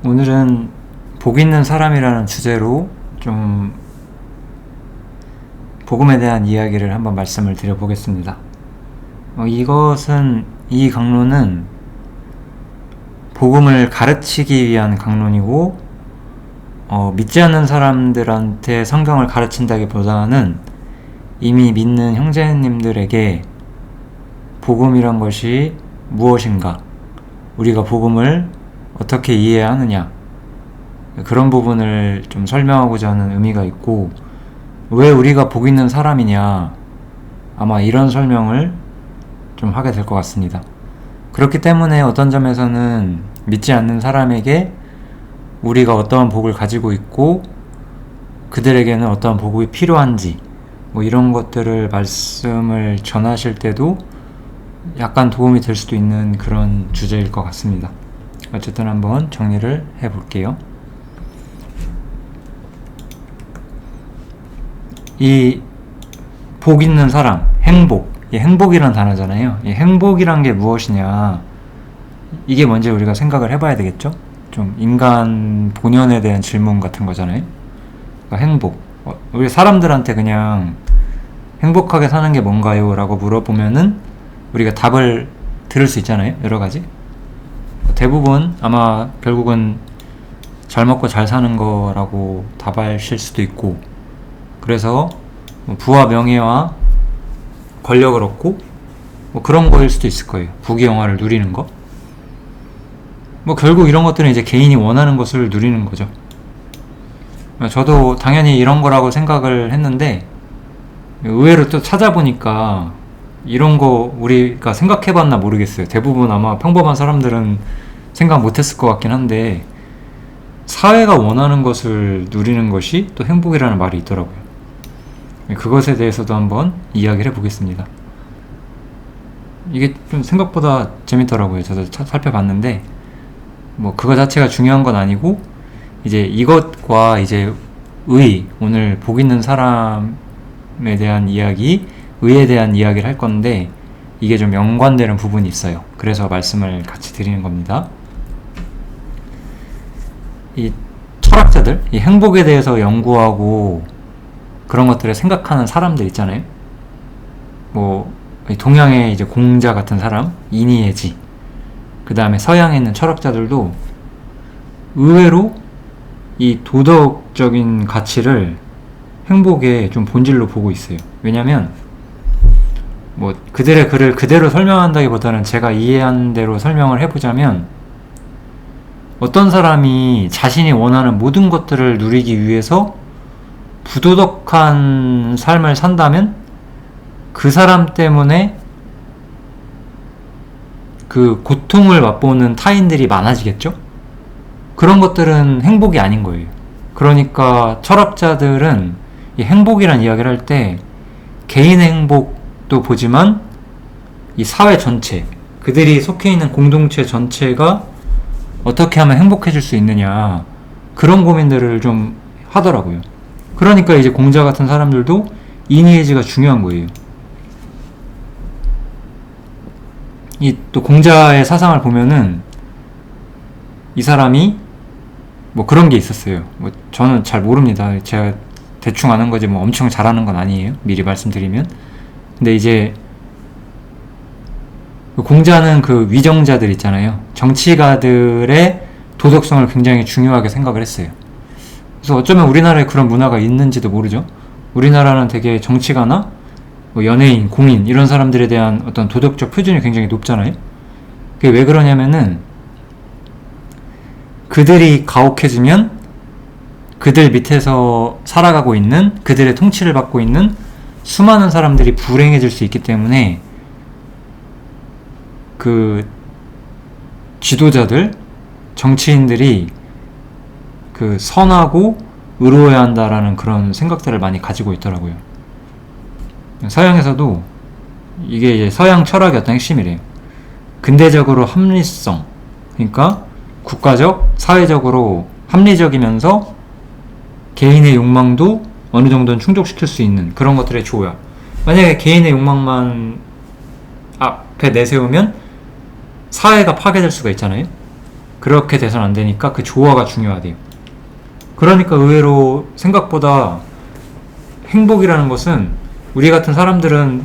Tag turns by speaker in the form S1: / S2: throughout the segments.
S1: 오늘은 복 있는 사람이라는 주제로 좀 복음에 대한 이야기를 한번 말씀을 드려보겠습니다. 이 강론은 복음을 가르치기 위한 강론이고 믿지 않는 사람들한테 성경을 가르친다기보다는 이미 믿는 형제님들에게 복음이란 것이 무엇인가, 우리가 복음을 어떻게 이해해야 하느냐, 그런 부분을 좀 설명하고자 하는 의미가 있고, 왜 우리가 복 있는 사람이냐, 아마 이런 설명을 좀 하게 될 것 같습니다. 그렇기 때문에 어떤 점에서는 믿지 않는 사람에게 우리가 어떠한 복을 가지고 있고 그들에게는 어떠한 복이 필요한지 이런 것들을 말씀을 전하실 때도 약간 도움이 될 수도 있는 그런 주제일 것 같습니다. 어쨌든 한번 정리를 해볼게요. 이 복 있는 사람, 행복, 이 행복이란 단어잖아요. 이 행복이란 게 무엇이냐, 이게 먼저 우리가 생각을 해봐야 되겠죠? 좀 인간 본연에 대한 질문 같은 거잖아요. 그러니까 행복, 우리 사람들한테 그냥 행복하게 사는 게 뭔가요? 라고 물어보면은 우리가 답을 들을 수 있잖아요. 여러 가지. 대부분 아마 결국은 잘 먹고 잘 사는 거라고 답하실 수도 있고, 그래서 부와 명예와 권력을 얻고 그런 거일 수도 있을 거예요. 부귀영화를 누리는 거. 결국 이런 것들은 이제 개인이 원하는 것을 누리는 거죠. 저도 당연히 이런 거라고 생각을 했는데, 의외로 또 찾아보니까 이런 거 우리가 생각해봤나 모르겠어요. 대부분 아마 평범한 사람들은 생각 못했을 것 같긴 한데, 사회가 원하는 것을 누리는 것이 또 행복이라는 말이 있더라고요. 그것에 대해서도 한번 이야기를 해보겠습니다. 이게 좀 생각보다 재밌더라고요. 저도 살펴봤는데, 그거 자체가 중요한 건 아니고, 이제 이것과 이제 오늘 복 있는 사람에 대한 이야기, 의에 대한 이야기를 할 건데, 이게 좀 연관되는 부분이 있어요. 그래서 말씀을 같이 드리는 겁니다. 이 철학자들, 이 행복에 대해서 연구하고 그런 것들을 생각하는 사람들 있잖아요. 동양의 이제 공자 같은 사람, 이니에지, 그 다음에 서양에 있는 철학자들도 의외로 이 도덕적인 가치를 행복의 좀 본질로 보고 있어요. 왜냐면 그들의 글을 그대로 설명한다기보다는 제가 이해한 대로 설명을 해보자면, 어떤 사람이 자신이 원하는 모든 것들을 누리기 위해서 부도덕한 삶을 산다면 그 사람 때문에 그 고통을 맛보는 타인들이 많아지겠죠? 그런 것들은 행복이 아닌 거예요. 그러니까 철학자들은 이 행복이란 이야기를 할 때 개인의 행복도 보지만 이 사회 전체, 그들이 속해 있는 공동체 전체가 어떻게 하면 행복해질 수 있느냐, 그런 고민들을 좀 하더라고요. 그러니까 이제 공자 같은 사람들도 이니에지가 중요한 거예요. 또 공자의 사상을 보면은 이 사람이 그런 게 있었어요. 저는 잘 모릅니다. 제가 대충 아는 거지 엄청 잘하는 건 아니에요. 미리 말씀드리면. 근데 이제 공자는 그 위정자들 있잖아요. 정치가들의 도덕성을 굉장히 중요하게 생각을 했어요. 그래서 어쩌면 우리나라에 그런 문화가 있는지도 모르죠. 우리나라는 되게 정치가나 연예인, 공인 이런 사람들에 대한 어떤 도덕적 표준이 굉장히 높잖아요. 그게 왜 그러냐면은 그들이 가혹해지면 그들 밑에서 살아가고 있는, 그들의 통치를 받고 있는 수많은 사람들이 불행해질 수 있기 때문에 그 지도자들, 정치인들이 그 선하고 의로워야 한다라는 그런 생각들을 많이 가지고 있더라고요. 서양에서도 이게 이제 서양 철학의 어떤 핵심이래요. 근대적으로 합리성, 그러니까 국가적, 사회적으로 합리적이면서 개인의 욕망도 어느 정도는 충족시킬 수 있는 그런 것들의 조화. 만약에 개인의 욕망만 앞에 내세우면 사회가 파괴될 수가 있잖아요. 그렇게 돼서는 안 되니까 그 조화가 중요하대요. 그러니까 의외로 생각보다 행복이라는 것은 우리 같은 사람들은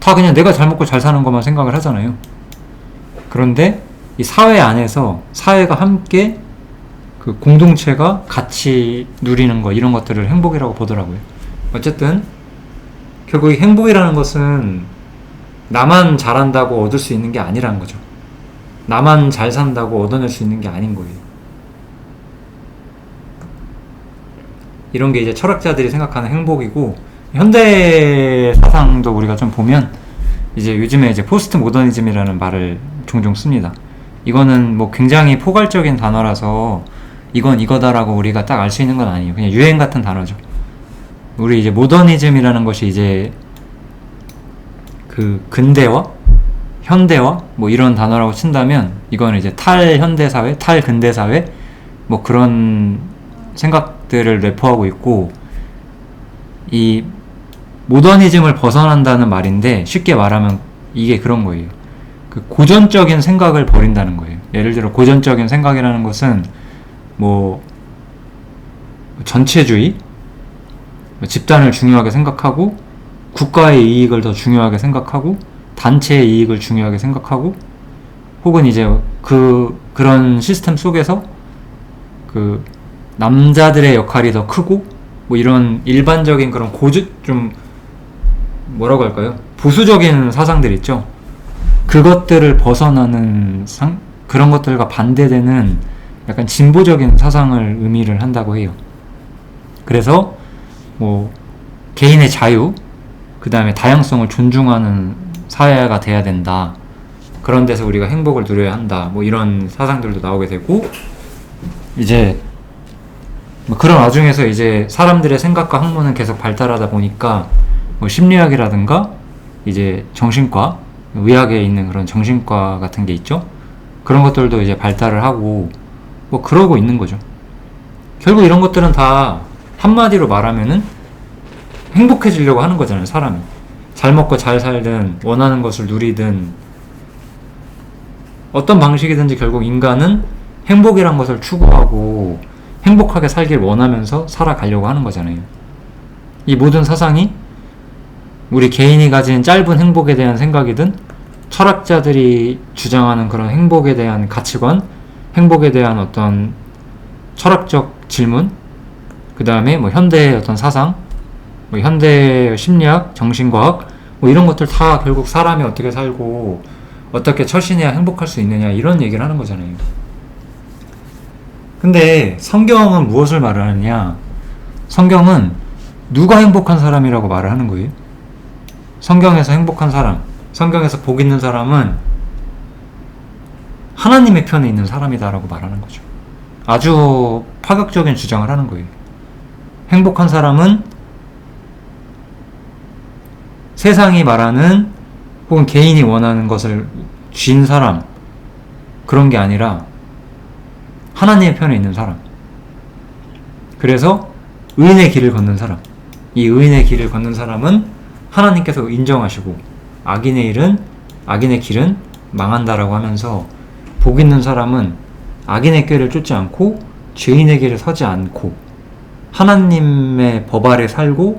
S1: 다 그냥 내가 잘 먹고 잘 사는 것만 생각을 하잖아요. 그런데 이 사회 안에서 사회가 함께 그 공동체가 같이 누리는 거, 이런 것들을 행복이라고 보더라고요. 어쨌든 결국 이 행복이라는 것은 나만 잘한다고 얻을 수 있는 게 아니라는 거죠. 나만 잘 산다고 얻어낼 수 있는 게 아닌 거예요. 이런 게 이제 철학자들이 생각하는 행복이고, 현대 사상도 우리가 좀 보면 이제 요즘에 이제 포스트 모더니즘이라는 말을 종종 씁니다. 이거는 뭐 굉장히 포괄적인 단어라서 이건 이거다라고 우리가 딱 알 수 있는 건 아니에요. 그냥 유행 같은 단어죠. 우리 이제 모더니즘이라는 것이 이제 그 근대화, 현대화 뭐 이런 단어라고 친다면, 이거는 이제 탈현대사회, 탈근대사회 뭐 그런 생각들을 내포하고 있고, 이 모더니즘을 벗어난다는 말인데 쉽게 말하면 이게 그런 거예요. 그 고전적인 생각을 버린다는 거예요. 예를 들어 고전적인 생각이라는 것은 뭐 전체주의, 집단을 중요하게 생각하고 국가의 이익을 더 중요하게 생각하고 단체의 이익을 중요하게 생각하고, 혹은 이제 그런 시스템 속에서 그 남자들의 역할이 더 크고 뭐 이런 일반적인 그런 좀 뭐라고 할까요? 보수적인 사상들 있죠. 그것들을 벗어나는 그런 것들과 반대되는 약간 진보적인 사상을 의미를 한다고 해요. 그래서 뭐 개인의 자유, 그 다음에 다양성을 존중하는 사회가 돼야 된다. 그런 데서 우리가 행복을 누려야 한다. 뭐 이런 사상들도 나오게 되고, 이제 뭐 그런 와중에서 이제 사람들의 생각과 학문은 계속 발달하다 보니까 뭐 심리학이라든가 이제 정신과, 의학에 있는 그런 정신과 같은 게 있죠. 그런 것들도 이제 발달을 하고 뭐 그러고 있는 거죠. 결국 이런 것들은 다 한마디로 말하면은 행복해지려고 하는 거잖아요. 사람이 잘 먹고 잘 살든 원하는 것을 누리든 어떤 방식이든지 결국 인간은 행복이란 것을 추구하고 행복하게 살길 원하면서 살아가려고 하는 거잖아요. 이 모든 사상이 우리 개인이 가진 짧은 행복에 대한 생각이든 철학자들이 주장하는 그런 행복에 대한 가치관, 행복에 대한 어떤 철학적 질문, 그 다음에 뭐 현대의 어떤 사상, 뭐 현대 심리학, 정신과학 뭐 이런 것들 다 결국 사람이 어떻게 살고 어떻게 처신해야 행복할 수 있느냐, 이런 얘기를 하는 거잖아요. 근데 성경은 무엇을 말을 하느냐? 성경은 누가 행복한 사람이라고 말을 하는 거예요. 성경에서 행복한 사람, 성경에서 복 있는 사람은 하나님의 편에 있는 사람이다라고 말하는 거죠. 아주 파격적인 주장을 하는 거예요. 행복한 사람은 세상이 말하는 혹은 개인이 원하는 것을 쥔 사람, 그런 게 아니라 하나님의 편에 있는 사람. 그래서 의인의 길을 걷는 사람, 이 의인의 길을 걷는 사람은 하나님께서 인정하시고 악인의 길은 망한다라고 하면서, 복 있는 사람은 악인의 길을 쫓지 않고 죄인의 길을 서지 않고 하나님의 법 아래 살고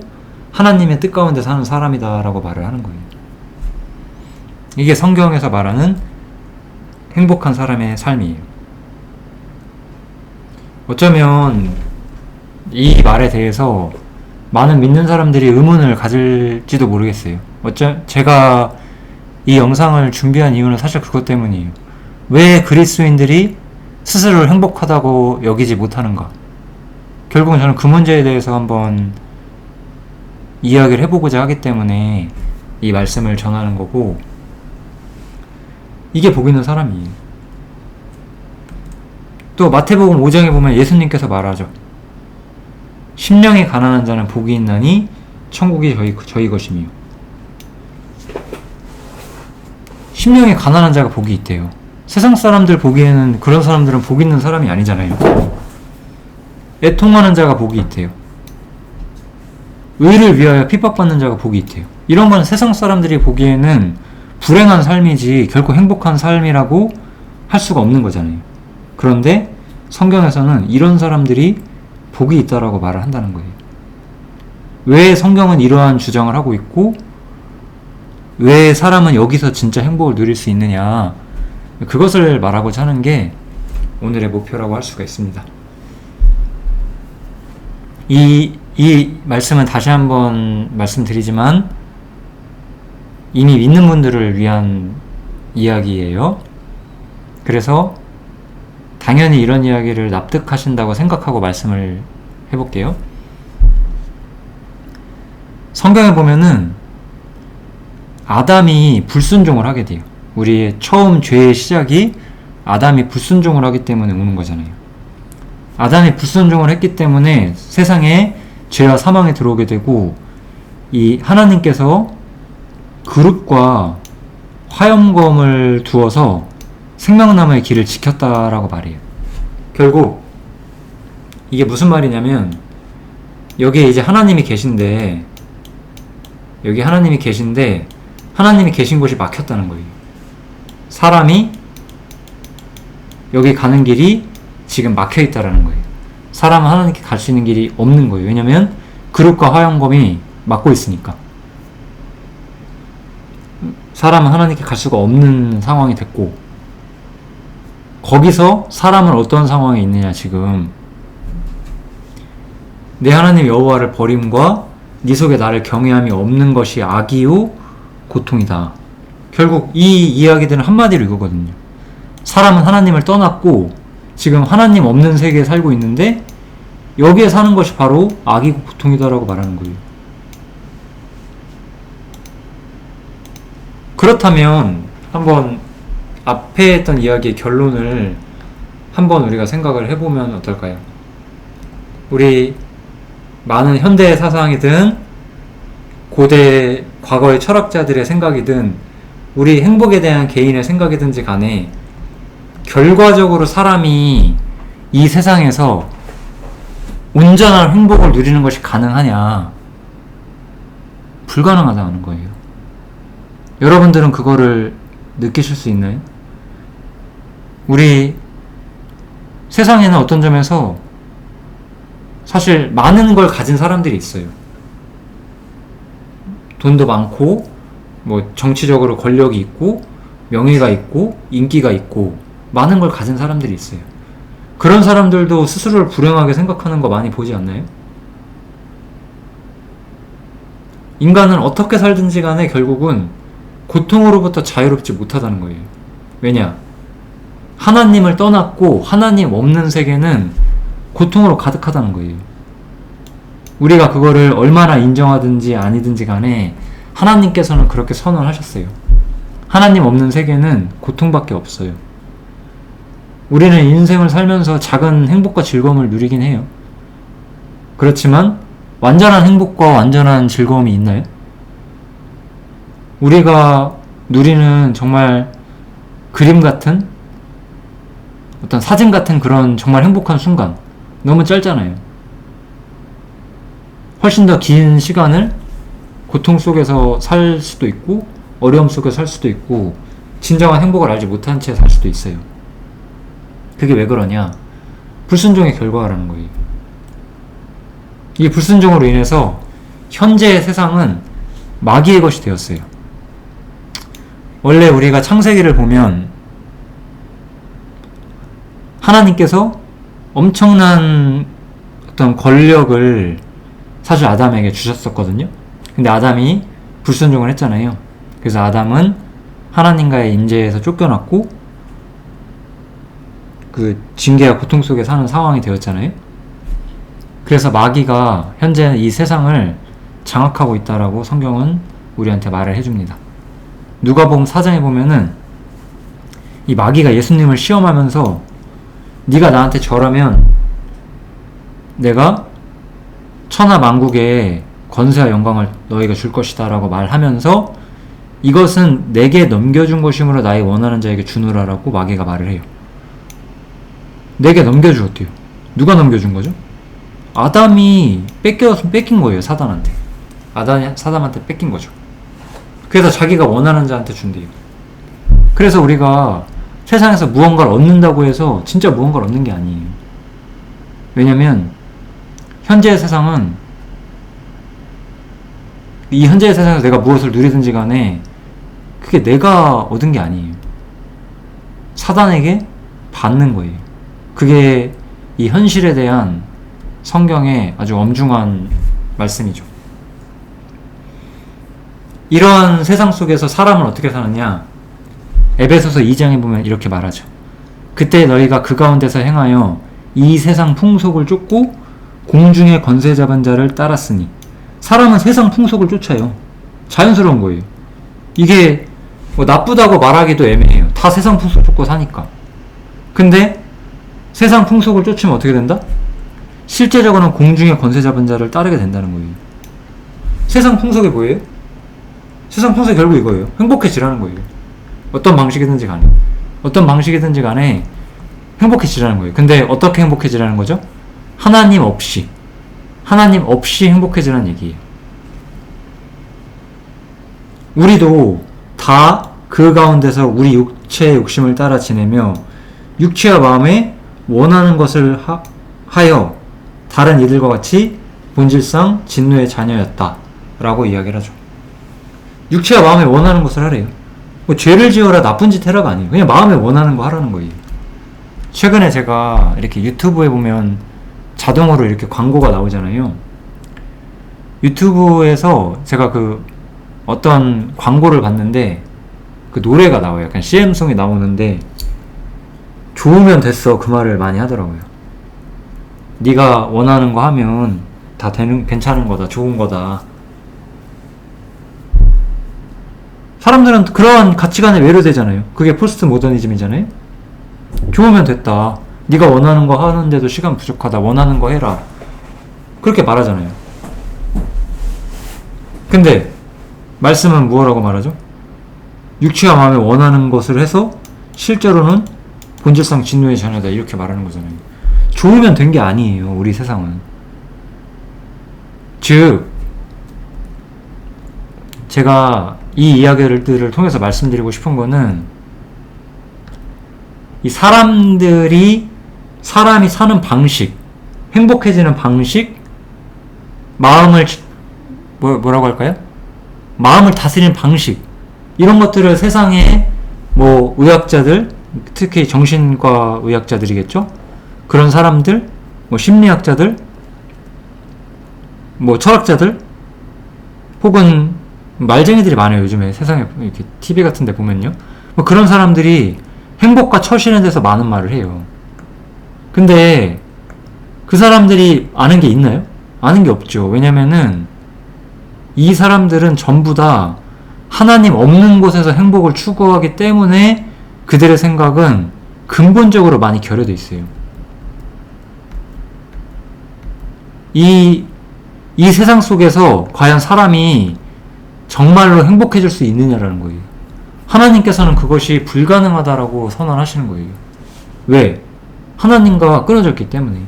S1: 하나님의 뜻 가운데 사는 사람이다라고 말을 하는 거예요. 이게 성경에서 말하는 행복한 사람의 삶이에요. 어쩌면 이 말에 대해서 많은 믿는 사람들이 의문을 가질지도 모르겠어요. 제가 이 영상을 준비한 이유는 사실 그것 때문이에요. 왜 그리스도인들이 스스로를 행복하다고 여기지 못하는가? 결국은 저는 그 문제에 대해서 한번 이야기를 해보고자 하기 때문에 이 말씀을 전하는 거고, 이게 복 있는 사람이에요. 또 마태복음 5장에 보면 예수님께서 말하죠. 심령이 가난한 자는 복이 있나니 천국이 저희 것이며. 심령이 가난한 자가 복이 있대요. 세상 사람들 보기에는 그런 사람들은 복 있는 사람이 아니잖아요. 애통하는 자가 복이 있대요. 의를 위하여 핍박받는 자가 복이 있대요. 이런 건 세상 사람들이 보기에는 불행한 삶이지 결코 행복한 삶이라고 할 수가 없는 거잖아요. 그런데 성경에서는 이런 사람들이 복이 있다라고 말을 한다는 거예요. 왜 성경은 이러한 주장을 하고 있고 왜 사람은 여기서 진짜 행복을 누릴 수 있느냐, 그것을 말하고자 하는 게 오늘의 목표라고 할 수가 있습니다. 이 말씀은 다시 한번 말씀드리지만 이미 믿는 분들을 위한 이야기예요. 그래서 당연히 이런 이야기를 납득하신다고 생각하고 말씀을 해볼게요. 성경에 보면은 아담이 불순종을 하게 돼요. 우리의 처음 죄의 시작이 아담이 불순종을 하기 때문에 오는 거잖아요. 아담이 불순종을 했기 때문에 세상에 죄와 사망이 들어오게 되고, 이 하나님께서 그룹과 화염검을 두어서 생명나무의 길을 지켰다라고 말해요. 결국 이게 무슨 말이냐면, 여기에 이제 하나님이 계신데 하나님이 계신 곳이 막혔다는 거예요. 사람이 여기 가는 길이 지금 막혀 있다라는 거예요. 사람은 하나님께 갈 수 있는 길이 없는 거예요. 왜냐면 그룹과 화염검이 막고 있으니까. 사람은 하나님께 갈 수가 없는 상황이 됐고, 거기서 사람은 어떤 상황에 있느냐, 지금. 내 하나님 여호와를 버림과 네 속에 나를 경외함이 없는 것이 악이요 고통이다. 결국 이 이야기들은 한마디로 이거거든요. 사람은 하나님을 떠났고 지금 하나님 없는 세계에 살고 있는데 여기에 사는 것이 바로 악이고 고통이다라고 말하는 거예요. 그렇다면 한번 앞에 했던 이야기의 결론을 한번 우리가 생각을 해보면 어떨까요? 우리 많은 현대의 사상이든 고대 과거의 철학자들의 생각이든 우리 행복에 대한 개인의 생각이든지 간에 결과적으로 사람이 이 세상에서 온전한 행복을 누리는 것이 가능하냐? 불가능하다는 거예요. 여러분들은 그거를 느끼실 수 있나요? 우리 세상에는 어떤 점에서 사실 많은 걸 가진 사람들이 있어요. 돈도 많고, 뭐 정치적으로 권력이 있고, 명예가 있고, 인기가 있고, 많은 걸 가진 사람들이 있어요. 그런 사람들도 스스로를 불행하게 생각하는 거 많이 보지 않나요? 인간은 어떻게 살든지 간에 결국은 고통으로부터 자유롭지 못하다는 거예요. 왜냐? 하나님을 떠났고 하나님 없는 세계는 고통으로 가득하다는 거예요. 우리가 그거를 얼마나 인정하든지 아니든지 간에 하나님께서는 그렇게 선언하셨어요. 하나님 없는 세계는 고통밖에 없어요. 우리는 인생을 살면서 작은 행복과 즐거움을 누리긴 해요. 그렇지만 완전한 행복과 완전한 즐거움이 있나요? 우리가 누리는 정말 그림 같은, 어떤 사진 같은 그런 정말 행복한 순간, 너무 짧잖아요. 훨씬 더 긴 시간을 고통 속에서 살 수도 있고, 어려움 속에서 살 수도 있고, 진정한 행복을 알지 못한 채 살 수도 있어요. 그게 왜 그러냐? 불순종의 결과라는 거예요. 이 불순종으로 인해서 현재의 세상은 마귀의 것이 되었어요. 원래 우리가 창세기를 보면 하나님께서 엄청난 어떤 권력을 사실 아담에게 주셨었거든요. 근데 아담이 불순종을 했잖아요. 그래서 아담은 하나님과의 임재에서 쫓겨났고 그 징계와 고통 속에 사는 상황이 되었잖아요. 그래서 마귀가 현재 이 세상을 장악하고 있다라고 성경은 우리한테 말을 해줍니다. 누가복음 4장에 보면은 이 마귀가 예수님을 시험하면서 네가 나한테 절하면 내가 천하 만국의 권세와 영광을 너희가 줄 것이다 라고 말하면서 이것은 내게 넘겨준 것이므로 나의 원하는 자에게 주노라라고 마귀가 말을 해요. 내게 넘겨주었대요. 누가 넘겨준 거죠? 아담이 뺏긴 거예요. 사단한테. 사단한테 뺏긴 거죠. 그래서 자기가 원하는 자한테 준대요. 그래서 우리가 세상에서 무언가를 얻는다고 해서 진짜 무언가를 얻는 게 아니에요. 왜냐면 현재의 세상은, 이 현재의 세상에서 내가 무엇을 누리든지 간에 그게 내가 얻은 게 아니에요. 사단에게 받는 거예요. 그게 이 현실에 대한 성경의 아주 엄중한 말씀이죠. 이러한 세상 속에서 사람은 어떻게 사느냐? 에베소서 2장에 보면 이렇게 말하죠. 그때 너희가 그 가운데서 행하여 이 세상 풍속을 쫓고 공중의 권세 잡은 자를 따랐으니. 사람은 세상 풍속을 쫓아요. 자연스러운 거예요. 이게 뭐 나쁘다고 말하기도 애매해요. 다 세상 풍속 쫓고 사니까. 근데 세상 풍속을 쫓으면 어떻게 된다? 실제적으로는 공중의 권세 잡은 자를 따르게 된다는 거예요. 세상 풍속이 뭐예요? 세상 풍속이 결국 이거예요. 행복해지라는 거예요. 어떤 방식이든지 간에. 어떤 방식이든지 간에 행복해지라는 거예요. 근데 어떻게 행복해지라는 거죠? 하나님 없이 행복해지라는 얘기예요. 우리도 다 그 가운데서 우리 육체의 욕심을 따라 지내며 육체와 마음에 원하는 것을 하여 다른 이들과 같이 본질상 진노의 자녀였다 라고 이야기를 하죠. 육체와 마음에 원하는 것을 하래요. 뭐 죄를 지어라, 나쁜 짓 해라가 아니에요. 그냥 마음에 원하는 거 하라는 거예요. 최근에 제가 이렇게 유튜브에 보면 자동으로 이렇게 광고가 나오잖아요. 유튜브에서 제가 어떤 광고를 봤는데 그 노래가 나와요. 약간 CM송이 나오는데 좋으면 됐어, 그 말을 많이 하더라고요. 네가 원하는 거 하면 다 괜찮은 거다, 좋은 거다. 사람들은 그러한 가치관에 매료되잖아요. 그게 포스트 모더니즘이잖아요. 좋으면 됐다. 네가 원하는 거 하는데도 시간 부족하다. 원하는 거 해라. 그렇게 말하잖아요. 근데 말씀은 무엇라고 말하죠? 육체와 마음에 원하는 것을 해서 실제로는 본질상 진노의 자녀다, 이렇게 말하는 거잖아요. 좋으면 된 게 아니에요, 우리 세상은. 즉, 제가 이 이야기들을 통해서 말씀드리고 싶은 거는, 이 사람이 사는 방식, 행복해지는 방식, 마음을 뭐라고 할까요? 마음을 다스리는 방식, 이런 것들을 세상에 뭐 의학자들, 특히 정신과 의학자들이겠죠? 그런 사람들, 뭐 심리학자들, 뭐 철학자들, 혹은 말쟁이들이 많아요. 요즘에 세상에 이렇게 TV 같은 데 보면요. 뭐 그런 사람들이 행복과 처신에 대해서 많은 말을 해요. 근데 그 사람들이 아는 게 있나요? 아는 게 없죠. 왜냐면은 이 사람들은 전부 다 하나님 없는 곳에서 행복을 추구하기 때문에 그들의 생각은 근본적으로 많이 결여되어 있어요. 이 세상 속에서 과연 사람이 정말로 행복해질 수 있느냐라는 거예요. 하나님께서는 그것이 불가능하다라고 선언하시는 거예요. 왜? 하나님과 끊어져 있기 때문에.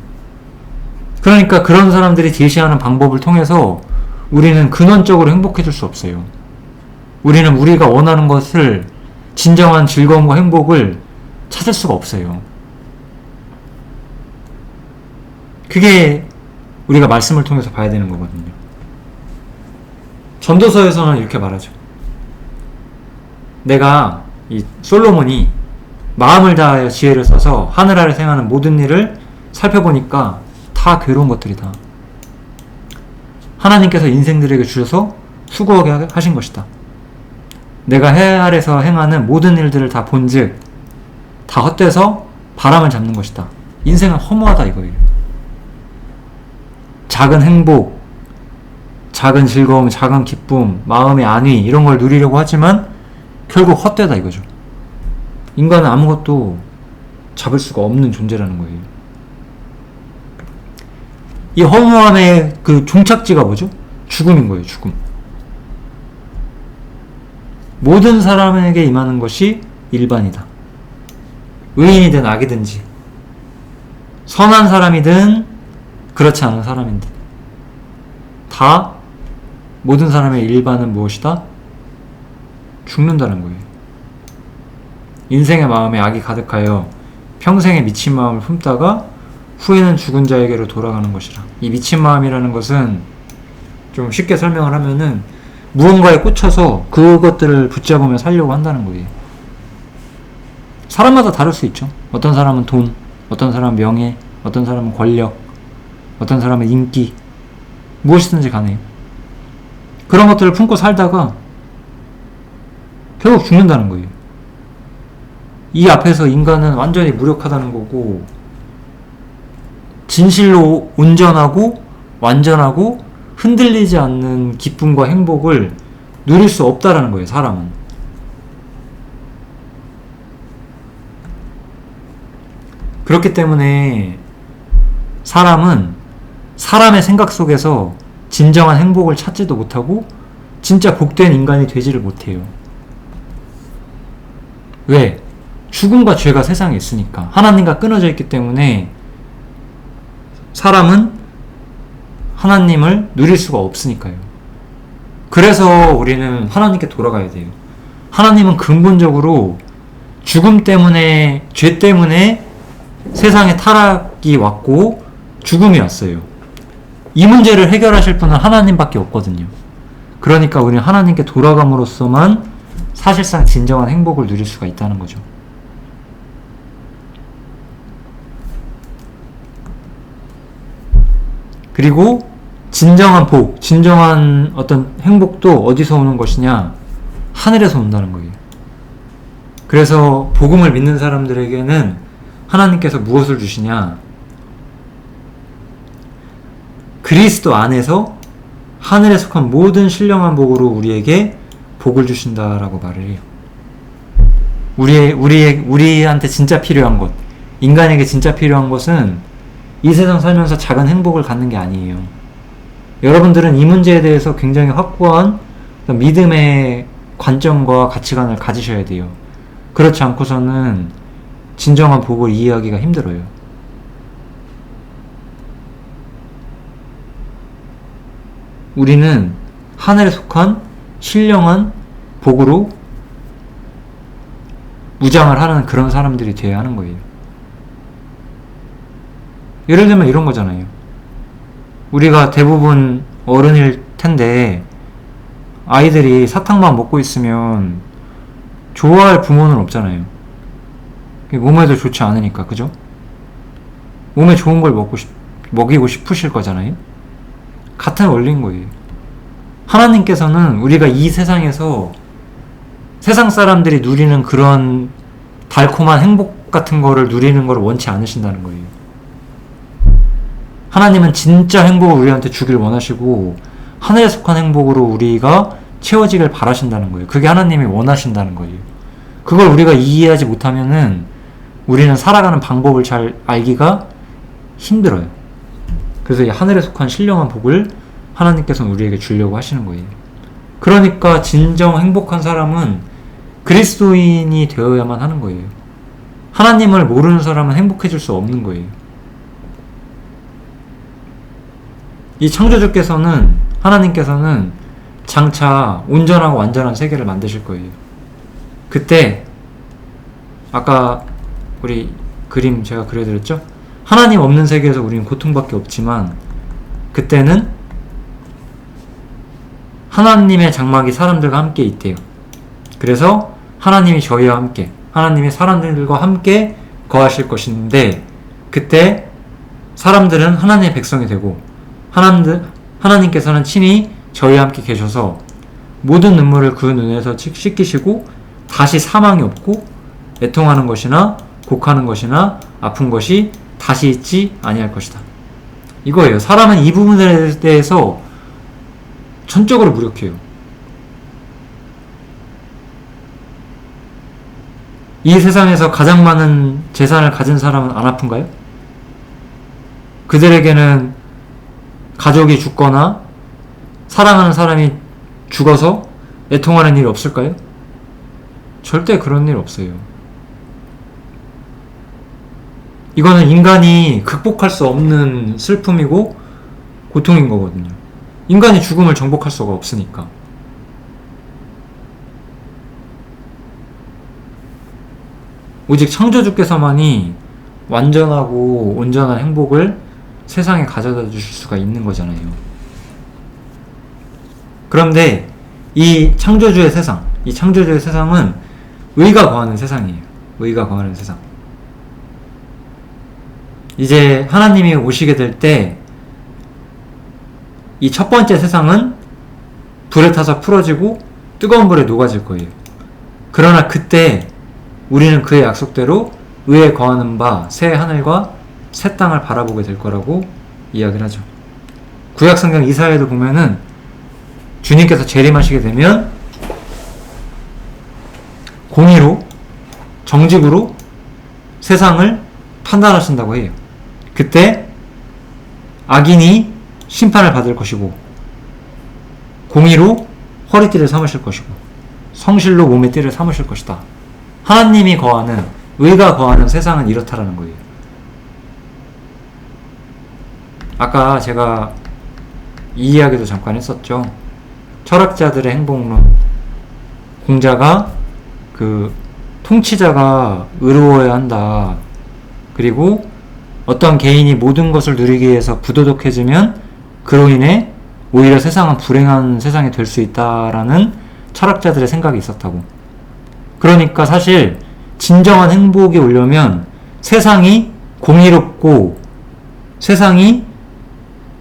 S1: 그러니까 그런 사람들이 제시하는 방법을 통해서 우리는 근원적으로 행복해질 수 없어요. 우리는 우리가 원하는 것을, 진정한 즐거움과 행복을 찾을 수가 없어요. 그게 우리가 말씀을 통해서 봐야 되는 거거든요. 전도서에서는 이렇게 말하죠. 내가, 이 솔로몬이 마음을 다하여 지혜를 써서 하늘 아래 행하는 모든 일을 살펴보니까 다 괴로운 것들이다. 하나님께서 인생들에게 주셔서 수고하게 하신 것이다. 내가 해 아래서 행하는 모든 일들을 다 본즉 다 헛되서 바람을 잡는 것이다. 인생은 허무하다 이거예요. 작은 행복, 작은 즐거움, 작은 기쁨, 마음의 안위, 이런 걸 누리려고 하지만 결국 헛되다 이거죠. 인간은 아무것도 잡을 수가 없는 존재라는 거예요. 이 허무함의 그 종착지가 뭐죠? 죽음인 거예요. 죽음. 모든 사람에게 임하는 것이 일반이다. 의인이든 악이든지, 선한 사람이든 그렇지 않은 사람이든 다 모든 사람의 일반은 무엇이다? 죽는다는 거예요. 인생의 마음에 악이 가득하여 평생에 미친 마음을 품다가 후에는 죽은 자에게로 돌아가는 것이라. 이 미친 마음이라는 것은 좀 쉽게 설명을 하면은 무언가에 꽂혀서 그것들을 붙잡으며 살려고 한다는 거예요. 사람마다 다를 수 있죠. 어떤 사람은 돈, 어떤 사람은 명예, 어떤 사람은 권력, 어떤 사람은 인기, 무엇이든지 간에 그런 것들을 품고 살다가 결국 죽는다는 거예요. 이 앞에서 인간은 완전히 무력하다는 거고, 진실로 온전하고 완전하고 흔들리지 않는 기쁨과 행복을 누릴 수 없다라는 거예요, 사람은. 그렇기 때문에 사람은 사람의 생각 속에서 진정한 행복을 찾지도 못하고 진짜 복된 인간이 되지를 못해요. 왜? 죽음과 죄가 세상에 있으니까. 하나님과 끊어져 있기 때문에 사람은 하나님을 누릴 수가 없으니까요. 그래서 우리는 하나님께 돌아가야 돼요. 하나님은 근본적으로 죽음 때문에, 죄 때문에 세상에 타락이 왔고 죽음이 왔어요. 이 문제를 해결하실 분은 하나님밖에 없거든요. 그러니까 우리는 하나님께 돌아감으로써만 사실상 진정한 행복을 누릴 수가 있다는 거죠. 그리고 진정한 복, 진정한 어떤 행복도 어디서 오는 것이냐? 하늘에서 온다는 거예요. 그래서 복음을 믿는 사람들에게는 하나님께서 무엇을 주시냐? 그리스도 안에서 하늘에 속한 모든 신령한 복으로 우리에게 복을 주신다라고 말을 해요. 우리한테 진짜 필요한 것, 인간에게 진짜 필요한 것은 이 세상 살면서 작은 행복을 갖는 게 아니에요. 여러분들은 이 문제에 대해서 굉장히 확고한 믿음의 관점과 가치관을 가지셔야 돼요. 그렇지 않고서는 진정한 복을 이해하기가 힘들어요. 우리는 하늘에 속한 신령한 복으로 무장을 하는 그런 사람들이 되어야 하는 거예요. 예를 들면 이런 거잖아요. 우리가 대부분 어른일 텐데 아이들이 사탕만 먹고 있으면 좋아할 부모는 없잖아요. 몸에도 좋지 않으니까, 그죠? 몸에 좋은 걸 먹이고 싶으실 거잖아요. 같은 원리인 거예요. 하나님께서는 우리가 이 세상에서 세상 사람들이 누리는 그런 달콤한 행복 같은 거를 누리는 걸 원치 않으신다는 거예요. 하나님은 진짜 행복을 우리한테 주길 원하시고 하늘에 속한 행복으로 우리가 채워지길 바라신다는 거예요. 그게 하나님이 원하신다는 거예요. 그걸 우리가 이해하지 못하면은 우리는 살아가는 방법을 잘 알기가 힘들어요. 그래서 이 하늘에 속한 신령한 복을 하나님께서는 우리에게 주려고 하시는 거예요. 그러니까 진정 행복한 사람은 그리스도인이 되어야만 하는 거예요. 하나님을 모르는 사람은 행복해질 수 없는 거예요. 이 창조주께서는, 하나님께서는 장차 온전하고 완전한 세계를 만드실 거예요. 그때 아까 우리 그림 제가 그려드렸죠? 하나님 없는 세계에서 우리는 고통밖에 없지만 그때는 하나님의 장막이 사람들과 함께 있대요. 그래서 하나님이 저희와 함께, 하나님이 사람들과 함께 거하실 것인데 그때 사람들은 하나님의 백성이 되고 하나님께서는 친히 저희와 함께 계셔서 모든 눈물을 그 눈에서 씻기시고 다시 사망이 없고 애통하는 것이나 곡하는 것이나 아픈 것이 다시 있지 아니할 것이다. 이거예요. 사람은 이 부분에 대해서 전적으로 무력해요. 이 세상에서 가장 많은 재산을 가진 사람은 안 아픈가요? 그들에게는 가족이 죽거나 사랑하는 사람이 죽어서 애통하는 일이 없을까요? 절대 그런 일 없어요. 이거는 인간이 극복할 수 없는 슬픔이고 고통인 거거든요. 인간이 죽음을 정복할 수가 없으니까. 오직 창조주께서만이 완전하고 온전한 행복을 세상에 가져다 주실 수가 있는 거잖아요. 그런데 이 창조주의 세상은 의가 거하는 세상이에요. 의가 거하는 세상. 이제 하나님이 오시게 될 때 이 첫 번째 세상은 불에 타서 풀어지고 뜨거운 불에 녹아질 거예요. 그러나 그때 우리는 그의 약속대로 의에 거하는 바 새 하늘과 새 땅을 바라보게 될 거라고 이야기를 하죠. 구약성경 이사야에도 보면은 주님께서 재림하시게 되면 공의로 정직으로 세상을 판단하신다고 해요. 그때 악인이 심판을 받을 것이고 공의로 허리띠를 삼으실 것이고 성실로 몸의 띠를 삼으실 것이다. 하나님이 거하는, 의가 거하는 세상은 이렇다라는 거예요. 아까 제가 이 이야기도 잠깐 했었죠. 철학자들의 행복론. 공자가 통치자가 의로워야 한다. 그리고 어떤 개인이 모든 것을 누리기 위해서 부도덕해지면 그로 인해 오히려 세상은 불행한 세상이 될 수 있다라는 철학자들의 생각이 있었다고. 그러니까 사실 진정한 행복이 오려면 세상이 공의롭고 세상이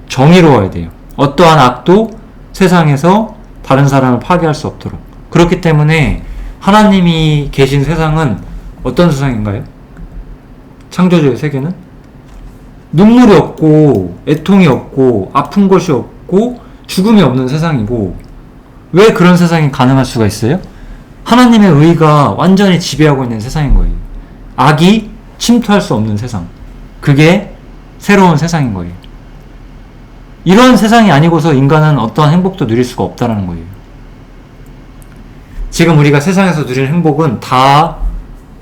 S1: 정의로워야 돼요. 어떠한 악도 세상에서 다른 사람을 파괴할 수 없도록. 그렇기 때문에 하나님이 계신 세상은 어떤 세상인가요? 창조주의 세계는 눈물이 없고 애통이 없고 아픈 것이 없고 죽음이 없는 세상이고, 왜 그런 세상이 가능할 수가 있어요? 하나님의 의가 완전히 지배하고 있는 세상인 거예요. 악이 침투할 수 없는 세상. 그게 새로운 세상인 거예요. 이런 세상이 아니고서 인간은 어떠한 행복도 누릴 수가 없다는 거예요. 지금 우리가 세상에서 누릴 행복은 다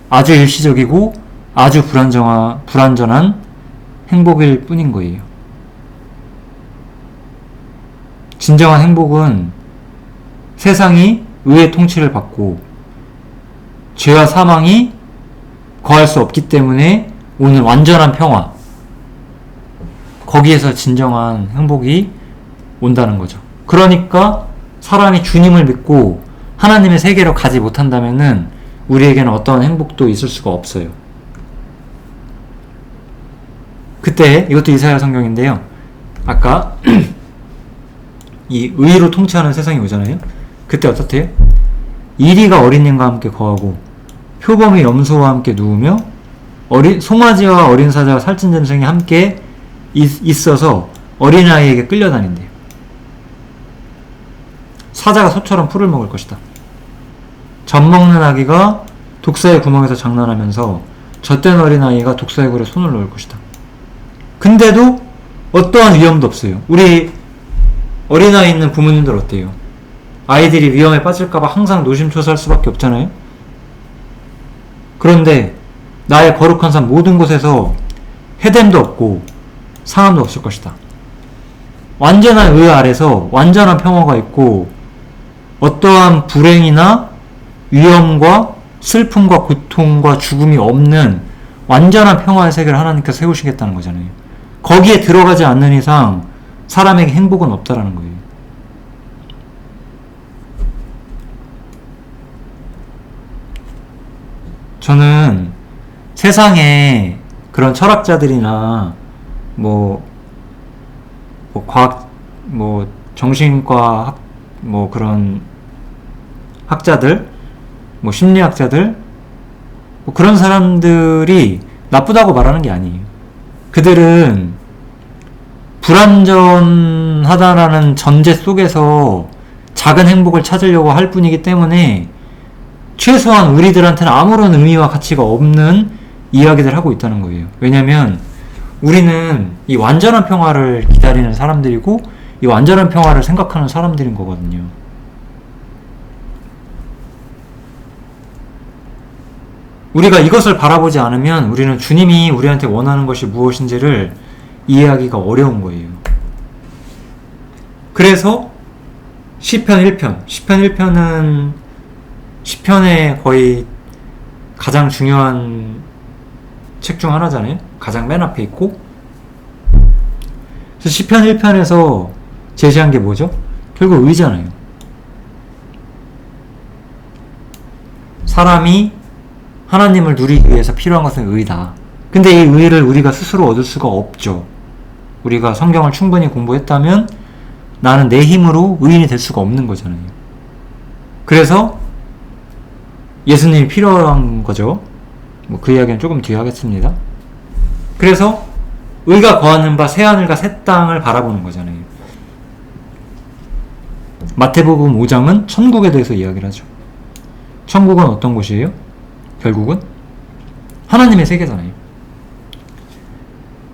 S1: 아주 일시적이고 아주 불완전한 행복일 뿐인 거예요. 진정한 행복은 세상이 의의 통치를 받고 죄와 사망이 거할 수 없기 때문에 오는 완전한 평화, 거기에서 진정한 행복이 온다는 거죠. 그러니까 사람이 주님을 믿고 하나님의 세계로 가지 못한다면은 우리에게는 어떤 행복도 있을 수가 없어요. 그때 이것도 이사야 성경인데요. 아까 이 의로 통치하는 세상이 오잖아요. 그때 어떻대요? 이리가 어린님과 함께 거하고 표범이 염소와 함께 누우며 송아지와 어린 사자와 살찐 짐승이 함께 있어서 어린아이에게 끌려다닌대요. 사자가 소처럼 풀을 먹을 것이다. 젖 먹는 아기가 독사의 구멍에서 장난하면서 젖된 어린아이가 독사의 굴에 손을 넣을 것이다. 근데도 어떠한 위험도 없어요. 우리 어린아이 있는 부모님들 어때요? 아이들이 위험에 빠질까봐 항상 노심초사할 수밖에 없잖아요. 그런데 나의 거룩한 삶 모든 곳에서 해됨도 없고 상함도 없을 것이다. 완전한 의 아래서 완전한 평화가 있고 어떠한 불행이나 위험과 슬픔과 고통과 죽음이 없는 완전한 평화의 세계를 하나님께서 세우시겠다는 거잖아요. 거기에 들어가지 않는 이상 사람에게 행복은 없다라는 거예요. 저는 세상에 그런 철학자들이나 과학, 정신과 그런 학자들, 심리학자들, 그런 사람들이 나쁘다고 말하는 게 아니에요. 그들은 불완전하다라는 전제 속에서 작은 행복을 찾으려고 할 뿐이기 때문에 최소한 우리들한테는 아무런 의미와 가치가 없는 이야기들 하고 있다는 거예요. 왜냐면 우리는 이 완전한 평화를 기다리는 사람들이고 이 완전한 평화를 생각하는 사람들인 거거든요. 우리가 이것을 바라보지 않으면 우리는 주님이 우리한테 원하는 것이 무엇인지를 이해하기가 어려운 거예요. 그래서 시편 1편은 시편의 거의 가장 중요한 책 중 하나잖아요. 가장 맨 앞에 있고. 그래서 시편 1편에서 제시한 게 뭐죠? 결국 의잖아요. 사람이 하나님을 누리기 위해서 필요한 것은 의다. 근데 이 의를 우리가 스스로 얻을 수가 없죠. 우리가 성경을 충분히 공부했다면 나는 내 힘으로 의인이 될 수가 없는 거잖아요. 그래서 예수님이 필요한 거죠. 뭐 그 이야기는 조금 뒤에 하겠습니다. 그래서 의가 거하는 바 새하늘과 새 땅을 바라보는 거잖아요. 마태복음 5장은 천국에 대해서 이야기를 하죠. 천국은 어떤 곳이에요? 결국은 하나님의 세계잖아요.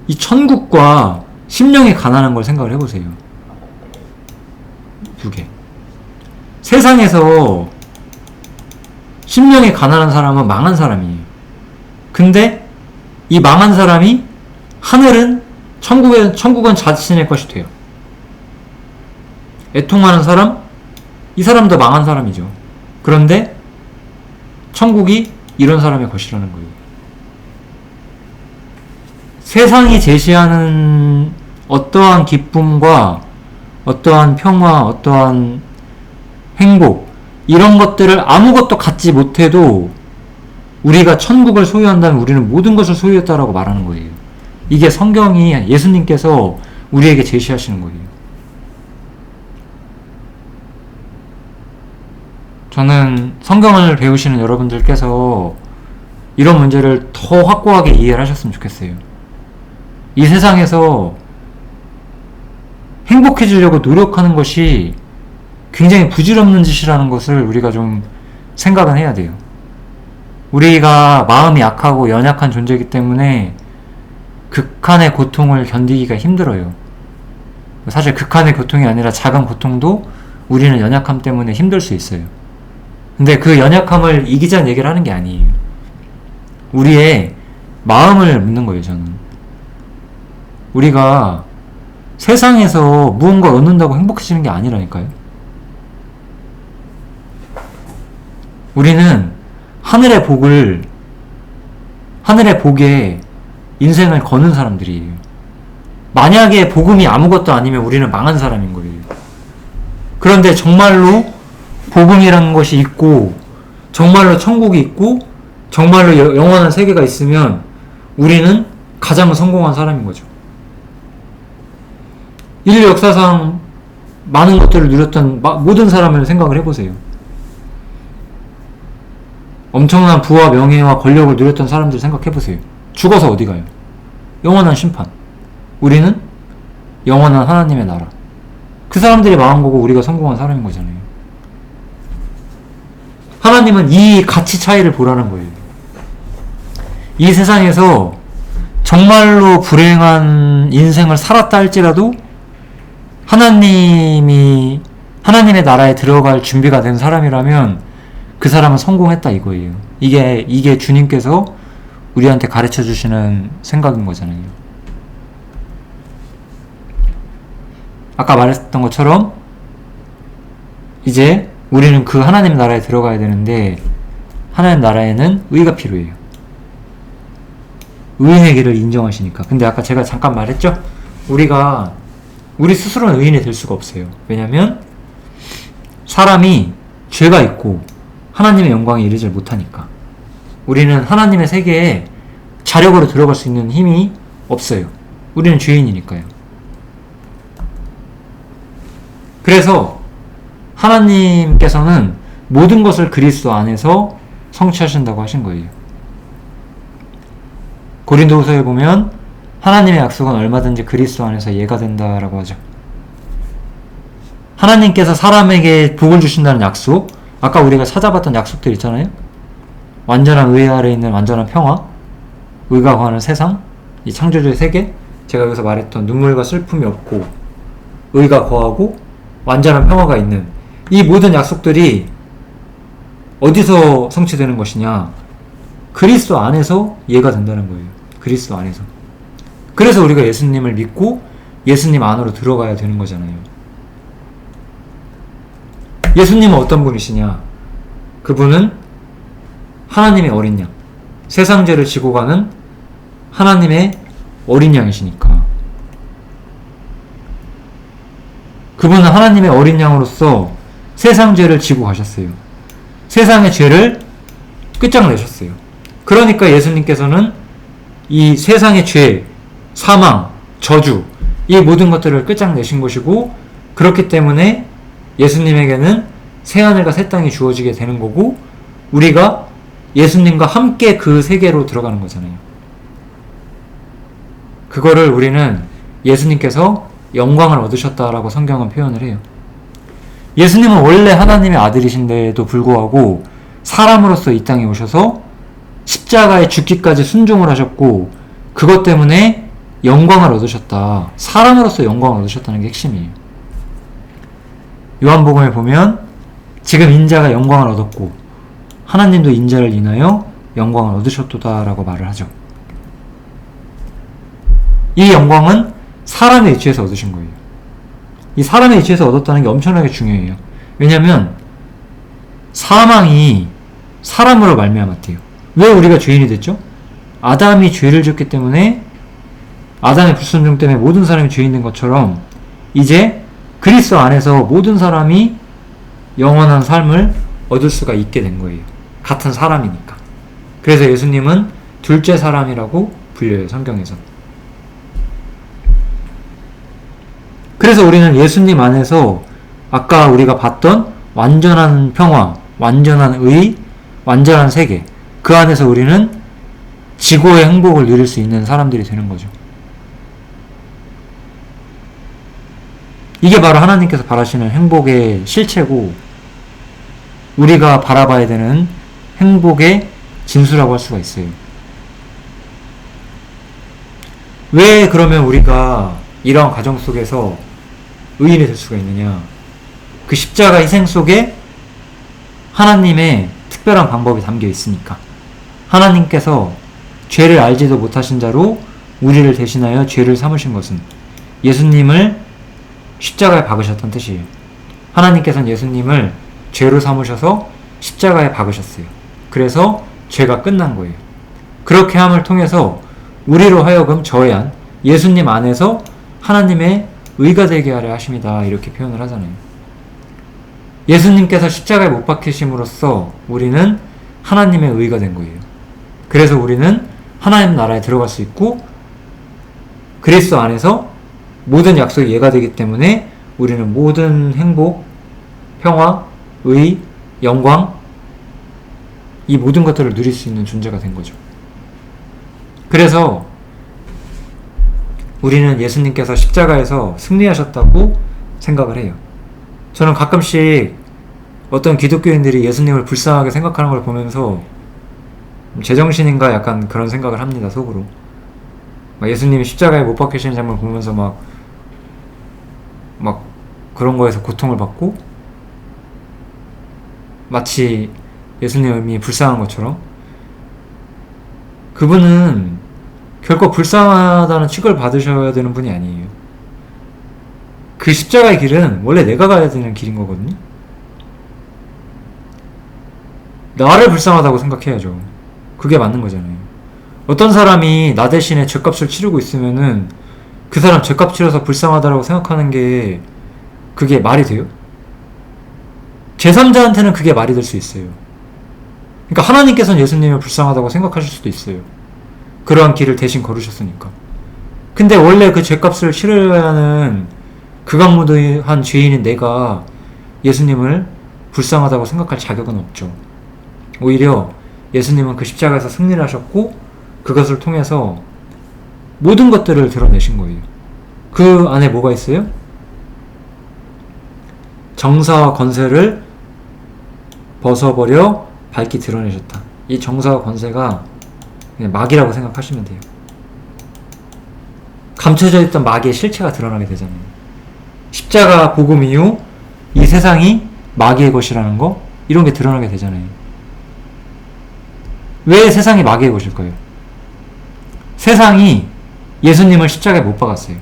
S1: 이 천국과 심령이 가난한 걸 생각을 해보세요. 두 개. 세상에서 심령이 가난한 사람은 망한 사람이에요. 근데 이 망한 사람이 하늘은 천국은 자신의 것이 돼요. 애통하는 사람, 이 사람도 망한 사람이죠. 그런데 천국이 이런 사람의 것이라는 거예요. 세상이 제시하는 어떠한 기쁨과 어떠한 평화, 어떠한 행복, 이런 것들을 아무것도 갖지 못해도 우리가 천국을 소유한다면 우리는 모든 것을 소유했다라고 말하는 거예요. 이게 성경이 예수님께서 우리에게 제시하시는 거예요. 저는 성경을 배우시는 여러분들께서 이런 문제를 더 확고하게 이해를 하셨으면 좋겠어요. 이 세상에서 행복해지려고 노력하는 것이 굉장히 부질없는 짓이라는 것을 우리가 좀 생각은 해야 돼요. 우리가 마음이 약하고 연약한 존재이기 때문에 극한의 고통을 견디기가 힘들어요. 사실 극한의 고통이 아니라 작은 고통도 우리는 연약함 때문에 힘들 수 있어요. 근데 그 연약함을 이기자는 얘기를 하는 게 아니에요. 우리의 마음을 묻는 거예요, 저는. 우리가 세상에서 무언가 얻는다고 행복해지는 게 아니라니까요. 우리는 하늘의 복에 인생을 거는 사람들이에요. 만약에 복음이 아무것도 아니면 우리는 망한 사람인 거예요. 그런데 정말로 복음이라는 것이 있고, 정말로 천국이 있고, 정말로 영원한 세계가 있으면 우리는 가장 성공한 사람인 거죠. 인류 역사상 많은 것들을 누렸던 모든 사람을 생각을 해보세요. 엄청난 부와 명예와 권력을 누렸던 사람들 생각해보세요. 죽어서 어디 가요? 영원한 심판. 우리는 영원한 하나님의 나라. 그 사람들이 망한 거고 우리가 성공한 사람인 거잖아요. 하나님은 이 가치 차이를 보라는 거예요. 이 세상에서 정말로 불행한 인생을 살았다 할지라도 하나님의 나라에 들어갈 준비가 된 사람이라면 그 사람은 성공했다 이거예요. 이게 주님께서 우리한테 가르쳐 주시는 생각인 거잖아요. 아까 말했던 것처럼 이제 우리는 그 하나님 나라에 들어가야 되는데 하나님 나라에는 의가 필요해요. 의인의 길을 인정하시니까. 근데 아까 제가 잠깐 말했죠? 우리 스스로는 의인이 될 수가 없어요. 왜냐면 사람이 죄가 있고 하나님의 영광에 이르지 못하니까. 우리는 하나님의 세계에 자력으로 들어갈 수 있는 힘이 없어요. 우리는 죄인이니까요. 그래서 하나님께서는 모든 것을 그리스도 안에서 성취하신다고 하신 거예요. 고린도후서에 보면 하나님의 약속은 얼마든지 그리스도 안에서 예가 된다라고 하죠. 하나님께서 사람에게 복을 주신다는 약속, 아까 우리가 찾아봤던 약속들 있잖아요. 완전한 의 아래에 있는 완전한 평화, 의가 거하는 세상, 이 창조주의 세계, 제가 여기서 말했던 눈물과 슬픔이 없고 의가 거하고 완전한 평화가 있는 이 모든 약속들이 어디서 성취되는 것이냐? 그리스도 안에서 예가 된다는 거예요. 그리스도 안에서. 그래서 우리가 예수님을 믿고 예수님 안으로 들어가야 되는 거잖아요. 예수님은 어떤 분이시냐? 그분은 하나님의 어린 양, 세상 죄를 지고 가는 하나님의 어린 양이시니까. 그분은 하나님의 어린 양으로서 세상 죄를 지고 가셨어요. 세상의 죄를 끝장내셨어요. 그러니까 예수님께서는 이 세상의 죄, 사망, 저주, 이 모든 것들을 끝장내신 것이고, 그렇기 때문에 예수님에게는 새하늘과 새 땅이 주어지게 되는 거고, 우리가 예수님과 함께 그 세계로 들어가는 거잖아요. 그거를 우리는 예수님께서 영광을 얻으셨다라고 성경은 표현을 해요. 예수님은 원래 하나님의 아들이신데도 불구하고 사람으로서 이 땅에 오셔서 십자가에 죽기까지 순종을 하셨고, 그것 때문에 영광을 얻으셨다. 사람으로서 영광을 얻으셨다는 게 핵심이에요. 요한복음에 보면 지금 인자가 영광을 얻었고 하나님도 인자를 인하여 영광을 얻으셨도다라고 말을 하죠. 이 영광은 사람의 위치에서 얻으신 거예요. 이 사람의 위치에서 얻었다는 게 엄청나게 중요해요. 왜냐하면 사망이 사람으로 말미암았대요. 왜 우리가 죄인이 됐죠? 아담이 죄를 지었기 때문에, 아담의 불순종 때문에 모든 사람이 죄인 된 것처럼 이제 그리스도 안에서 모든 사람이 영원한 삶을 얻을 수가 있게 된 거예요. 같은 사람이니까. 그래서 예수님은 둘째 사람이라고 불려요, 성경에서. 그래서 우리는 예수님 안에서 아까 우리가 봤던 완전한 평화, 완전한 의, 완전한 세계, 그 안에서 우리는 지고의 행복을 누릴 수 있는 사람들이 되는 거죠. 이게 바로 하나님께서 바라시는 행복의 실체고, 우리가 바라봐야 되는 행복의 진수라고 할 수가 있어요. 왜 그러면 우리가 이러한 과정 속에서 의인이 될 수가 있느냐? 그 십자가 희생 속에 하나님의 특별한 방법이 담겨 있으니까. 하나님께서 죄를 알지도 못하신 자로 우리를 대신하여 죄를 삼으신 것은 예수님을 십자가에 박으셨다는 뜻이에요. 하나님께서는 예수님을 죄로 삼으셔서 십자가에 박으셨어요. 그래서 죄가 끝난 거예요. 그렇게 함을 통해서 우리로 하여금 저해한 예수님 안에서 하나님의 의가 되게 하려 하심이다, 이렇게 표현을 하잖아요. 예수님께서 십자가에 못 박히심으로써 우리는 하나님의 의가 된 거예요. 그래서 우리는 하나님 나라에 들어갈 수 있고, 그리스도 안에서 모든 약속이 예가 되기 때문에 우리는 모든 행복, 평화, 의, 영광, 이 모든 것들을 누릴 수 있는 존재가 된 거죠. 그래서 우리는 예수님께서 십자가에서 승리하셨다고 생각을 해요. 저는 가끔씩 어떤 기독교인들이 예수님을 불쌍하게 생각하는 걸 보면서 제정신인가 약간 그런 생각을 합니다, 속으로. 예수님이 십자가에 못 박히시는 장면을 보면서 막 그런 거에서 고통을 받고, 마치 예수님이 불쌍한 것처럼. 그분은 결코 불쌍하다는 취급을 받으셔야 되는 분이 아니에요. 그 십자가의 길은 원래 내가 가야 되는 길인 거거든요. 나를 불쌍하다고 생각해야죠. 그게 맞는 거잖아요. 어떤 사람이 나 대신에 죗값을 치르고 있으면은 그 사람 죗값 치러서 불쌍하다고 생각하는 게 그게 말이 돼요? 제3자한테는 그게 말이 될 수 있어요. 그러니까 하나님께서는 예수님을 불쌍하다고 생각하실 수도 있어요. 그러한 길을 대신 걸으셨으니까. 근데 원래 그 죗값을 치러야 하는 극악무도한 죄인인 내가 예수님을 불쌍하다고 생각할 자격은 없죠. 오히려 예수님은 그 십자가에서 승리를 하셨고, 그것을 통해서 모든 것들을 드러내신 거예요. 그 안에 뭐가 있어요? 정사와 권세를 벗어버려 밝히 드러내셨다. 이 정사와 권세가 그냥 막이라고 생각하시면 돼요. 감춰져 있던 마귀의 실체가 드러나게 되잖아요. 십자가 복음 이후 이 세상이 마귀의 것이라는 거, 이런 게 드러나게 되잖아요. 왜 세상이 마귀의 것일까요? 세상이 예수님을 십자가에 못 박았어요.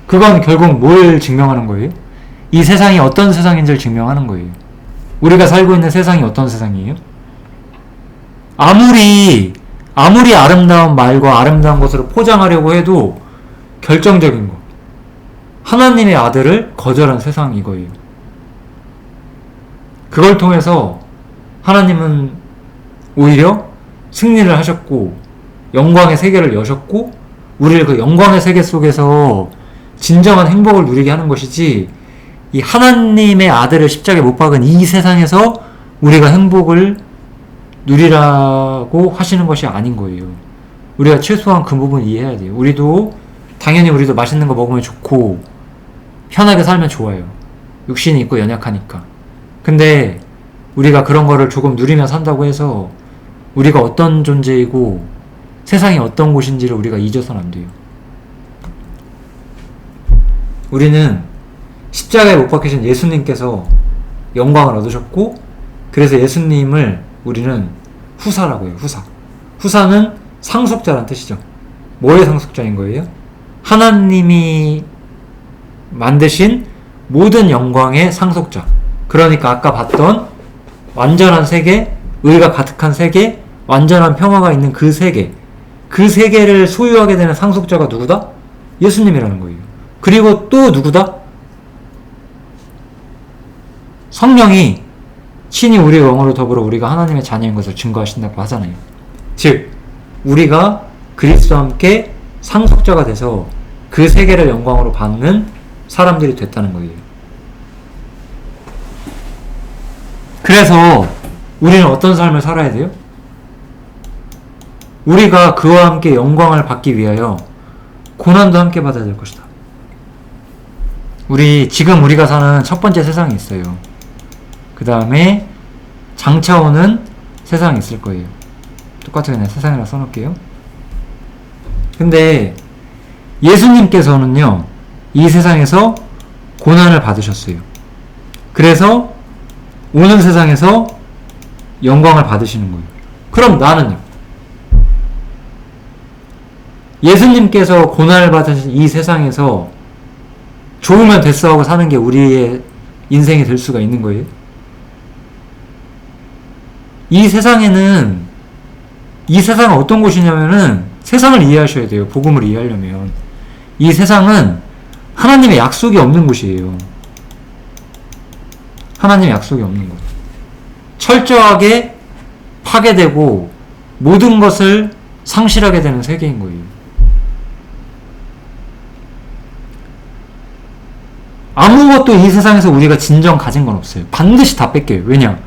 S1: 그건 결국 뭘 증명하는 거예요? 이 세상이 어떤 세상인지를 증명하는 거예요. 우리가 살고 있는 세상이 어떤 세상이에요? 아무리 아름다운 말과 아름다운 것으로 포장하려고 해도 결정적인 거. 하나님의 아들을 거절한 세상 이거예요. 그걸 통해서 하나님은 오히려 승리를 하셨고 영광의 세계를 여셨고 우리를 그 영광의 세계 속에서 진정한 행복을 누리게 하는 것이지 이 하나님의 아들을 십자가에 못 박은 이 세상에서 우리가 행복을 누리라고 하시는 것이 아닌 거예요. 우리가 최소한 그 부분 이해해야 돼요. 당연히 우리도 맛있는 거 먹으면 좋고 편하게 살면 좋아요. 육신이 있고 연약하니까. 근데 우리가 그런 거를 조금 누리며 산다고 해서 우리가 어떤 존재이고 세상이 어떤 곳인지를 우리가 잊어서는 안 돼요. 우리는 십자가에 못 박히신 예수님께서 영광을 얻으셨고 그래서 예수님을 우리는 후사라고 해요. 후사는 상속자란 뜻이죠. 뭐의 상속자인 거예요? 하나님이 만드신 모든 영광의 상속자. 그러니까 아까 봤던 완전한 세계, 의가 가득한 세계, 완전한 평화가 있는 그 세계, 그 세계를 소유하게 되는 상속자가 누구다? 예수님이라는 거예요. 그리고 또 누구다? 성령이 친히 우리의 영으로 더불어 우리가 하나님의 자녀인 것을 증거하신다고 하잖아요. 즉 우리가 그리스도와 함께 상속자가 돼서 그 세계를 영광으로 받는 사람들이 됐다는 거예요. 그래서 우리는 어떤 삶을 살아야 돼요? 우리가 그와 함께 영광을 받기 위하여 고난도 함께 받아야 될 것이다. 지금 우리가 사는 첫 번째 세상이 있어요. 그 다음에 장차 오는 세상이 있을 거예요. 똑같이 그냥 세상이라 써놓을게요. 근데 예수님께서는요, 이 세상에서 고난을 받으셨어요. 그래서 오는 세상에서 영광을 받으시는 거예요. 그럼 나는요? 예수님께서 고난을 받으신 이 세상에서 좋으면 됐어 하고 사는 게 우리의 인생이 될 수가 있는 거예요? 이 세상은 어떤 곳이냐면은 세상을 이해하셔야 돼요. 복음을 이해하려면. 이 세상은 하나님의 약속이 없는 곳이에요. 하나님의 약속이 없는 곳. 철저하게 파괴되고 모든 것을 상실하게 되는 세계인 거예요. 아무것도 이 세상에서 우리가 진정 가진 건 없어요. 반드시 다 뺏겨요. 왜냐?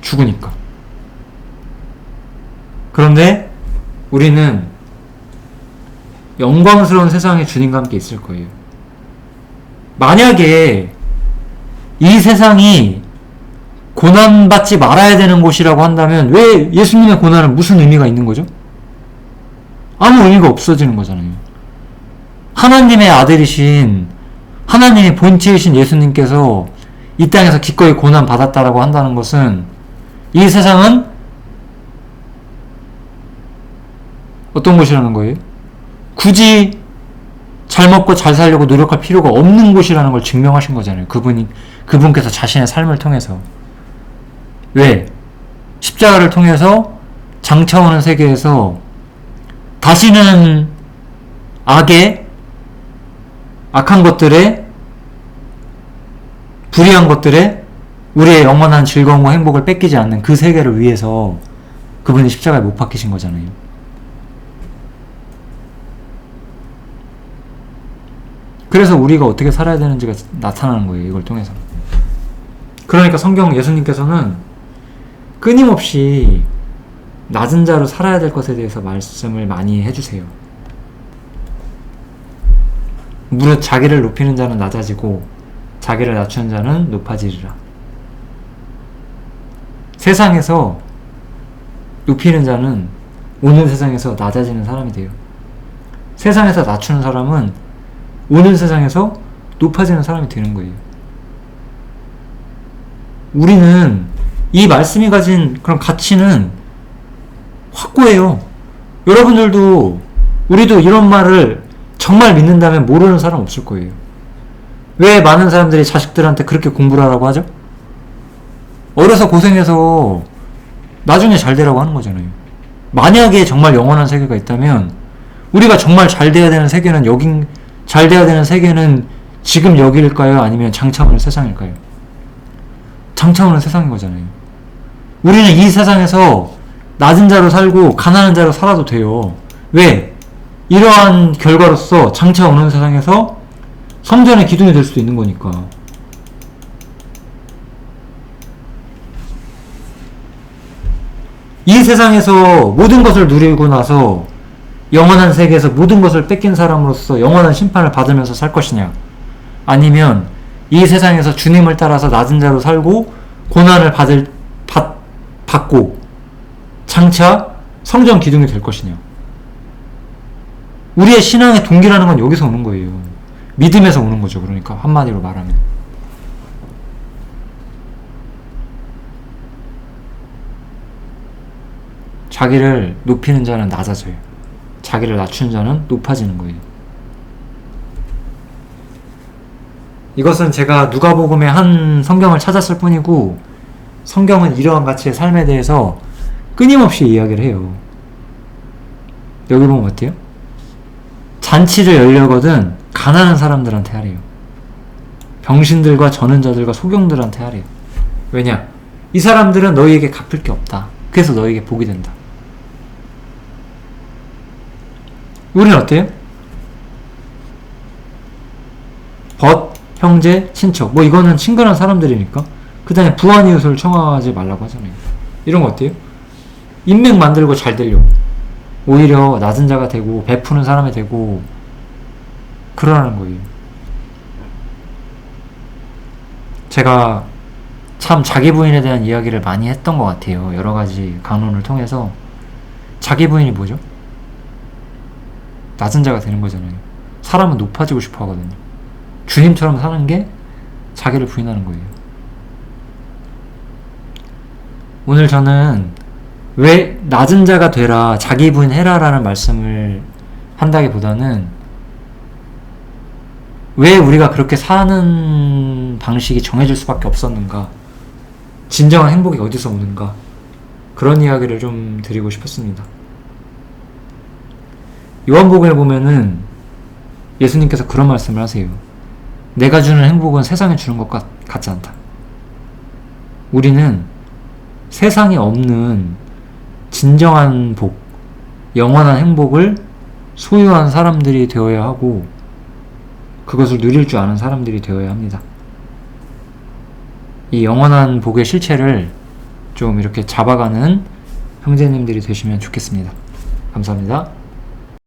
S1: 죽으니까. 그런데 우리는 영광스러운 세상에 주님과 함께 있을 거예요. 만약에 이 세상이 고난받지 말아야 되는 곳이라고 한다면 왜 예수님의 고난은 무슨 의미가 있는 거죠? 아무 의미가 없어지는 거잖아요. 하나님의 아들이신 하나님의 본체이신 예수님께서 이 땅에서 기꺼이 고난 받았다라고 한다는 것은 이 세상은 어떤 곳이라는 거예요? 굳이 잘 먹고 잘 살려고 노력할 필요가 없는 곳이라는 걸 증명하신 거잖아요. 그분께서 자신의 삶을 통해서. 왜? 십자가를 통해서 장차 오는 세계에서 다시는 악한 것들에, 불의한 것들에 우리의 영원한 즐거움과 행복을 뺏기지 않는 그 세계를 위해서 그분이 십자가에 못 박히신 거잖아요. 그래서 우리가 어떻게 살아야 되는지가 나타나는 거예요. 이걸 통해서. 그러니까 성경 예수님께서는 끊임없이 낮은 자로 살아야 될 것에 대해서 말씀을 많이 해주세요. 무릇 자기를 높이는 자는 낮아지고 자기를 낮추는 자는 높아지리라. 세상에서 높이는 자는 오는 세상에서 낮아지는 사람이 돼요. 세상에서 낮추는 사람은 오는 세상에서 높아지는 사람이 되는 거예요. 우리는 이 말씀이 가진 그런 가치는 확고해요. 우리도 이런 말을 정말 믿는다면 모르는 사람 없을 거예요. 왜 많은 사람들이 자식들한테 그렇게 공부를 하라고 하죠? 어려서 고생해서 나중에 잘 되라고 하는 거잖아요. 만약에 정말 영원한 세계가 있다면 우리가 정말 잘 돼야 되는 세계는 잘 돼야 되는 세계는 지금 여기일까요? 아니면 장차오는 세상일까요? 장차오는 세상인 거잖아요. 우리는 이 세상에서 낮은 자로 살고 가난한 자로 살아도 돼요. 왜? 이러한 결과로서 장차 오는 세상에서 성전의 기둥이 될 수도 있는 거니까. 이 세상에서 모든 것을 누리고 나서 영원한 세계에서 모든 것을 뺏긴 사람으로서 영원한 심판을 받으면서 살 것이냐, 아니면 이 세상에서 주님을 따라서 낮은 자로 살고 고난을 받고 장차 성전 기둥이 될 것이냐. 우리의 신앙의 동기라는 건 여기서 오는 거예요. 믿음에서 오는 거죠. 그러니까 한마디로 말하면 자기를 높이는 자는 낮아져요. 자기를 낮추는 자는 높아지는 거예요. 이것은 제가 누가복음의 한 성경을 찾았을 뿐이고, 성경은 이러한 가치의 삶에 대해서 끊임없이 이야기를 해요. 여기 보면 어때요? 잔치를 열려거든 가난한 사람들한테 하래요. 병신들과 저는 자들과 소경들한테 하래요. 왜냐? 이 사람들은 너희에게 갚을 게 없다. 그래서 너희에게 복이 된다. 우리는 어때요? 벗, 형제, 친척. 뭐 이거는 친근한 사람들이니까. 그 다음에 부한 이웃을 청하지 말라고 하잖아요. 이런 거 어때요? 인맥 만들고 잘 되려고. 오히려 낮은 자가 되고 베푸는 사람이 되고 그러라는 거예요. 제가 참 자기 부인에 대한 이야기를 많이 했던 것 같아요. 여러 가지 강론을 통해서. 자기 부인이 뭐죠? 낮은 자가 되는 거잖아요. 사람은 높아지고 싶어 하거든요. 주님처럼 사는 게 자기를 부인하는 거예요. 오늘 저는 왜 낮은 자가 되라, 자기 부인해라 라는 말씀을 한다기보다는 왜 우리가 그렇게 사는 방식이 정해질 수밖에 없었는가, 진정한 행복이 어디서 오는가, 그런 이야기를 좀 드리고 싶었습니다. 요한복음에 보면은 예수님께서 그런 말씀을 하세요. 내가 주는 행복은 세상에 주는 것 같지 않다. 우리는 세상에 없는 진정한 복, 영원한 행복을 소유한 사람들이 되어야 하고, 그것을 누릴 줄 아는 사람들이 되어야 합니다. 이 영원한 복의 실체를 좀 이렇게 잡아가는 형제님들이 되시면 좋겠습니다. 감사합니다.